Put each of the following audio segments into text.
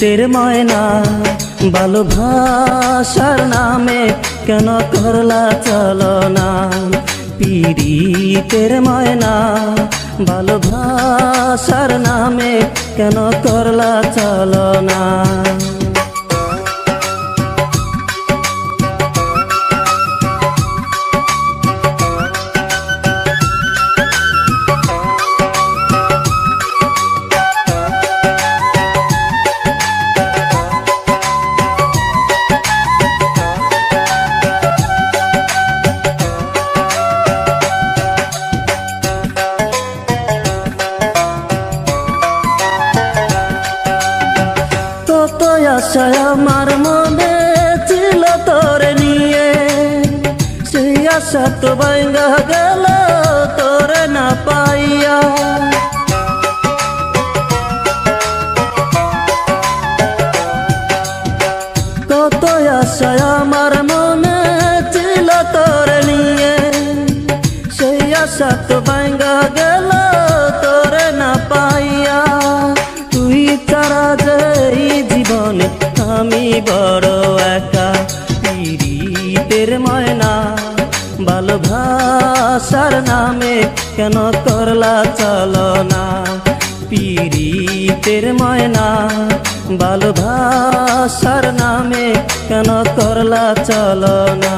পিরিতের ময়না ভালোবাসার নামে কেন করলা চলনা। পিরিতের ময়না ভালোবাসার নামে কেন করলা চলনা। কত আশা আমার মনে ছিল তোরে নিয়ে, সেই আশা তো ভাঙা গেল তোরে না পাইয়া। কত আশা আমার মনে ছিল তোরে নিয়ে, সেই আশা তো ভাঙা গেল তোরে না পাইয়া। তুই ছাড়া যে জীবনে আমি বড় একা। পিরিতের ময়না ভালোবাসার নামে কেন করলা চলনা। পিরিতের ময়না ভালোবাসার নামে কেন করলা চলনা।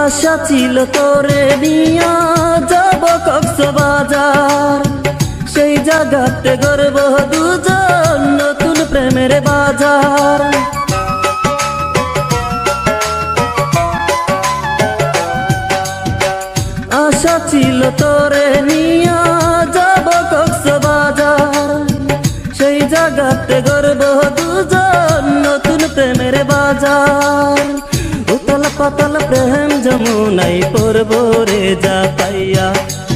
আশা ছিল তোরে নিয়া যাব কক্সবাজার, সেই জায়গাতে গর্ব দুজন নতুন প্রেমের বাজার। আশা ছিল তোরে নিয়া যাব কক্সবাজার, সেই জায়গাতে গর্ব দুজন নতুন প্রেমের বাজার। উতল পাতল প্রেম যমুনাই পড়ব রে যা পাইয়া।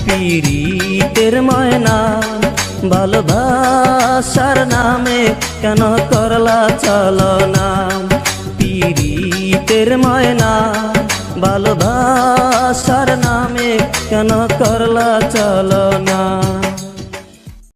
পিরিতের ময়না ভালোবাসার নামে কেন করলা চলনা। পিরিতের ময়না ভালোবাসার নামে কেন করলা চলনা।